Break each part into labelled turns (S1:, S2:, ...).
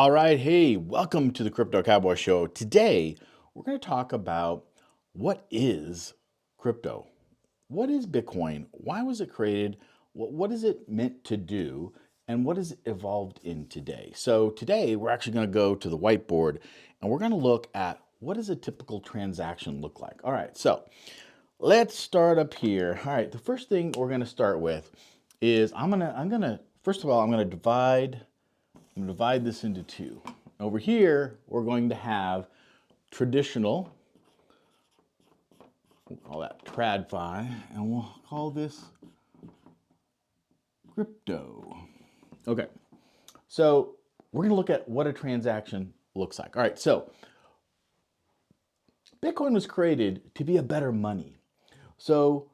S1: All right, hey, welcome to the Crypto Cowboy Show. Today, we're going to talk about what is crypto? What is Bitcoin? Why was it created? What is it meant to do? And what has it evolved in today? So today, we're actually going to go to the whiteboard and we're going to look at what does a typical transaction look like? All right, so let's start up here. All right, the first thing we're going to start with is first of all, I'm going to divide this into two. Over here, we're going to have traditional, we'll call that TradFi, and we'll call this crypto. Okay, so we're going to look at what a transaction looks like. All right, so Bitcoin was created to be a better money. So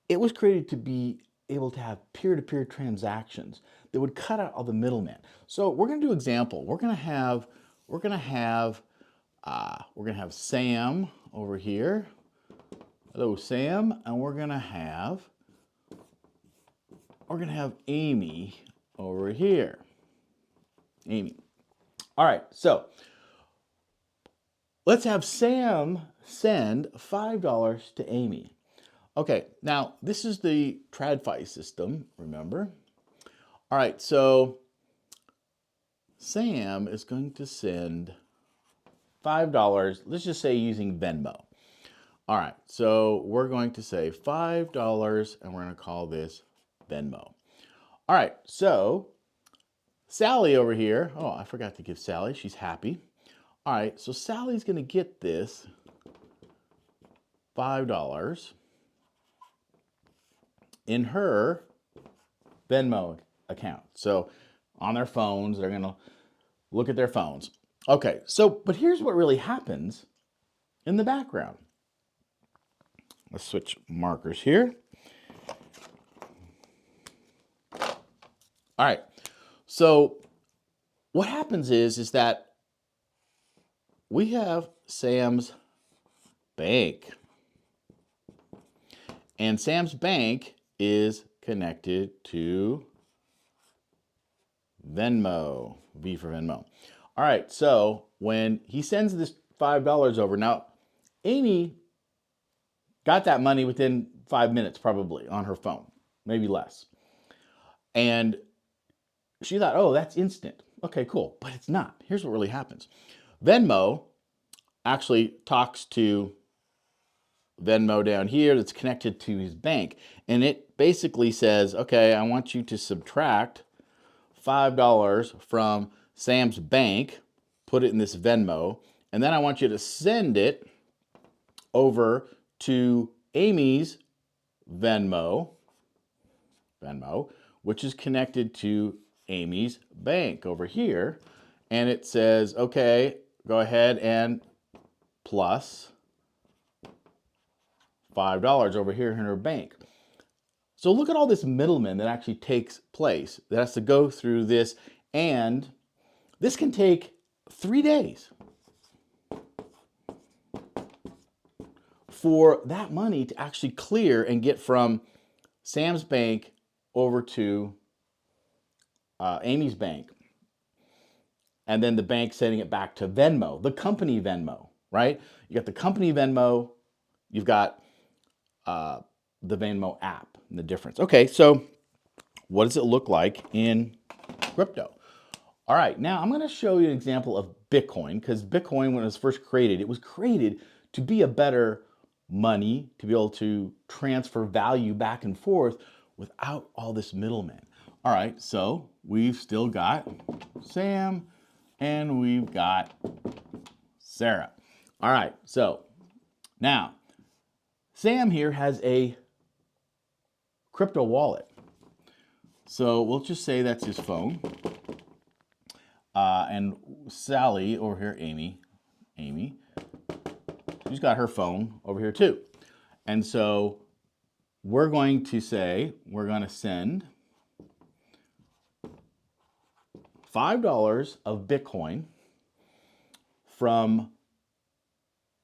S1: it was created to be able to have peer-to-peer transactions that would cut out all the middlemen. So we're going to do an example. We're going to have Sam over here. Hello, Sam, and we're gonna have Amy over here. Amy. All right, so let's have Sam send $5 to Amy. Okay, now this is the TradFi system, remember? All right, so Sam is going to send $5, let's just say using Venmo. All right, so we're going to say $5 and we're going to call this Venmo. All right, so Sally over here, oh, I forgot to give Sally, she's happy. All right, so Sally's going to get this $5 in her Venmo account. So on their phones, they're going to look at their phones. Okay, so, but here's what really happens in the background. Let's switch markers here. All right, so what happens is that we have Sam's bank. And Sam's bank is connected to Venmo, V for Venmo. All right, so when he sends this $5 over, now Amy got that money within 5 minutes probably on her phone, maybe less. And she thought, oh, that's instant. Okay, cool, but it's not. Here's what really happens. Venmo actually talks to Venmo down here that's connected to his bank. And it basically says, okay, I want you to subtract $5 from Sam's bank, put it in this Venmo, and then I want you to send it over to Amy's Venmo, which is connected to Amy's bank over here. And it says, okay, go ahead and plus $5 over here in her bank. So look at all this middleman that actually takes place, that has to go through this, and this can take 3 days for that money to actually clear and get from Sam's bank over to Amy's bank. And then the bank sending it back to Venmo, the company Venmo, right? You got the company Venmo, you've got the Venmo app and the difference. Okay, so what does it look like in crypto? All right, now I'm going to show you an example of Bitcoin, because Bitcoin, when it was first created, it was created to be a better money, to be able to transfer value back and forth without all this middleman. All right, so we've still got Sam and we've got Sarah. All right, so now Sam here has a crypto wallet. So we'll just say that's his phone. And Sally over here, Amy, she's got her phone over here too. And so we're going to say, we're going to send $5 of Bitcoin from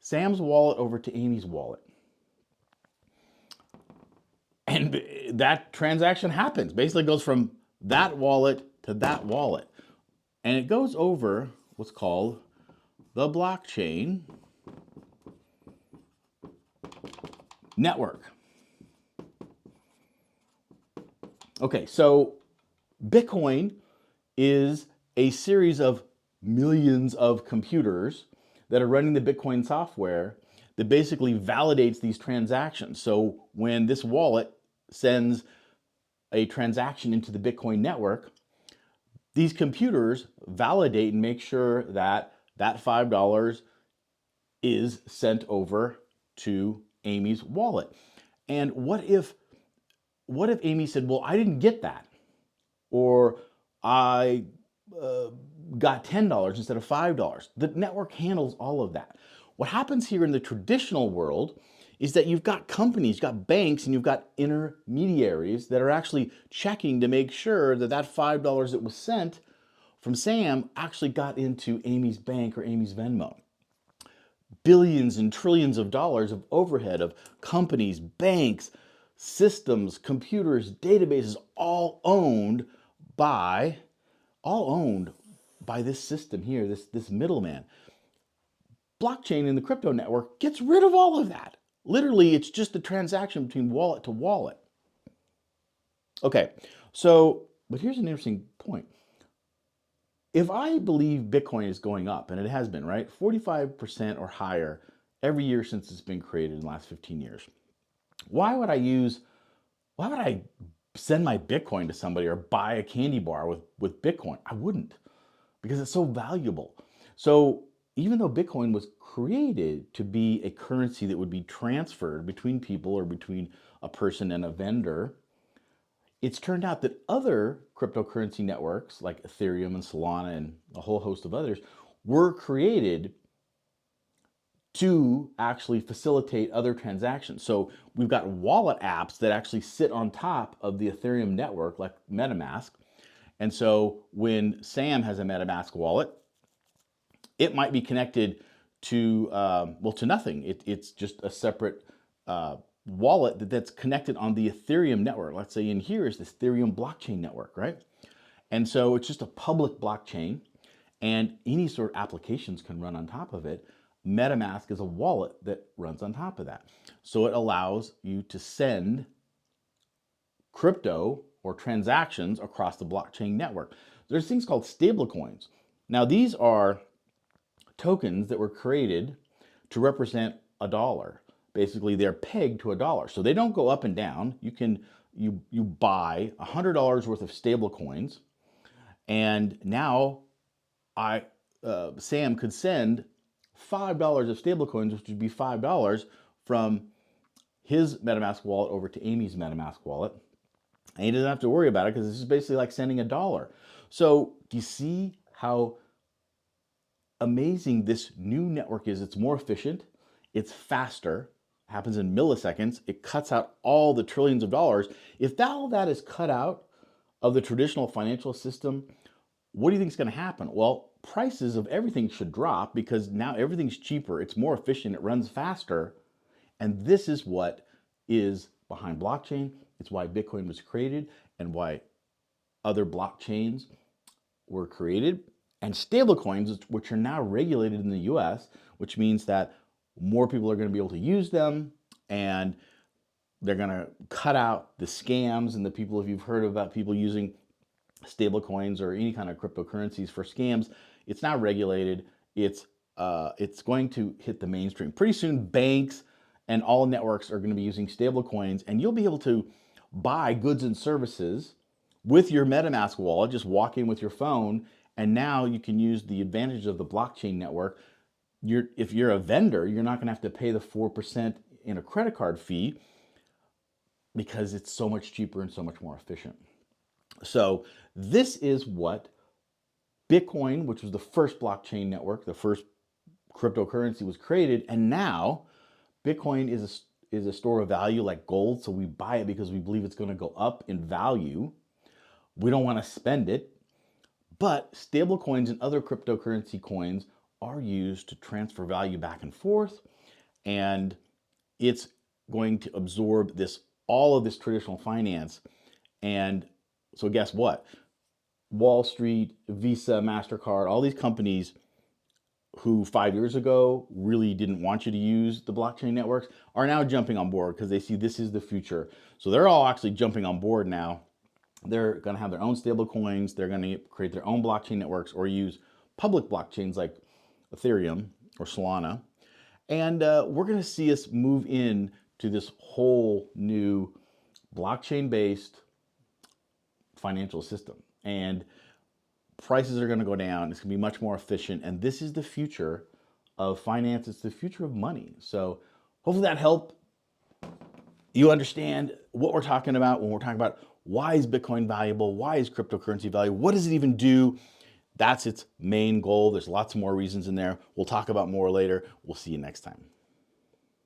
S1: Sam's wallet over to Amy's wallet. And that transaction happens. Basically goes from that wallet to that wallet. And it goes over what's called the blockchain network. Okay, so Bitcoin is a series of millions of computers that are running the Bitcoin software that basically validates these transactions. So when this wallet sends a transaction into the Bitcoin network, these computers validate and make sure that that $5 is sent over to Amy's wallet. And what if Amy said, "Well, I didn't get that," or "I got $10 instead of $5." The network handles all of that. What happens here in the traditional world is that you've got companies, you've got banks, and you've got intermediaries that are actually checking to make sure that that $5 that was sent from Sam actually got into Amy's bank or Amy's Venmo. Billions and trillions of dollars of overhead of companies, banks, systems, computers, databases, by all owned by this system here, this middleman. Blockchain in the crypto network gets rid of all of that. Literally, it's just a transaction between wallet to wallet. Okay, but here's an interesting point. If I believe Bitcoin is going up, and it has been, right? 45% or higher every year since it's been created in the last 15 years. Why would I send my Bitcoin to somebody or buy a candy bar with Bitcoin? I wouldn't, because it's so valuable. So even though Bitcoin was created to be a currency that would be transferred between people or between a person and a vendor, it's turned out that other cryptocurrency networks like Ethereum and Solana and a whole host of others were created to actually facilitate other transactions. So we've got wallet apps that actually sit on top of the Ethereum network, like MetaMask. And so when Sam has a MetaMask wallet, it might be connected to to nothing. It's just a separate wallet that's connected on the Ethereum network. Let's say in here is this Ethereum blockchain network, right? And so it's just a public blockchain, and any sort of applications can run on top of it. MetaMask is a wallet that runs on top of that. So it allows you to send crypto or transactions across the blockchain network. There's things called stablecoins. Now, these are tokens that were created to represent a dollar. Basically, they're pegged to a dollar, so they don't go up and down. You buy $100 worth of stable coins, and now Sam could send $5 of stable coins, which would be $5 from his MetaMask wallet over to Amy's MetaMask wallet, and he doesn't have to worry about it because this is basically like sending a dollar. So do you see how amazing this new network is? It's more efficient, it's faster, happens in milliseconds, it cuts out all the trillions of dollars. If all that is cut out of the traditional financial system, what do you think is going to happen? Well, prices of everything should drop because now everything's cheaper, it's more efficient, it runs faster. And this is what is behind blockchain. It's why Bitcoin was created and why other blockchains were created. And stablecoins, which are now regulated in the US, which means that more people are going to be able to use them, and they're going to cut out the scams and the people, if you've heard about people using stablecoins or any kind of cryptocurrencies for scams, it's now regulated. It's going to hit the mainstream. Pretty soon, banks and all networks are going to be using stablecoins, and you'll be able to buy goods and services with your MetaMask wallet. Just walk in with your phone, and now you can use the advantage of the blockchain network. If you're a vendor, you're not going to have to pay the 4% in a credit card fee because it's so much cheaper and so much more efficient. So this is what Bitcoin, which was the first blockchain network, the first cryptocurrency, was created. And now Bitcoin is a store of value like gold. So we buy it because we believe it's going to go up in value. We don't want to spend it. But stable coins and other cryptocurrency coins are used to transfer value back and forth. And it's going to absorb all of this traditional finance. And so guess what? Wall Street, Visa, MasterCard, all these companies who 5 years ago really didn't want you to use the blockchain networks are now jumping on board because they see this is the future. So they're all actually jumping on board now. They're going to have their own stable coins. They're going to create their own blockchain networks or use public blockchains like Ethereum or Solana. And we're going to see us move in to this whole new blockchain-based financial system. And prices are going to go down. It's going to be much more efficient. And this is the future of finance. It's the future of money. So hopefully that helped you understand what we're talking about when we're talking about why is Bitcoin valuable? Why is cryptocurrency valuable? What does it even do? That's its main goal. There's lots more reasons in there. We'll talk about more later. We'll see you next time.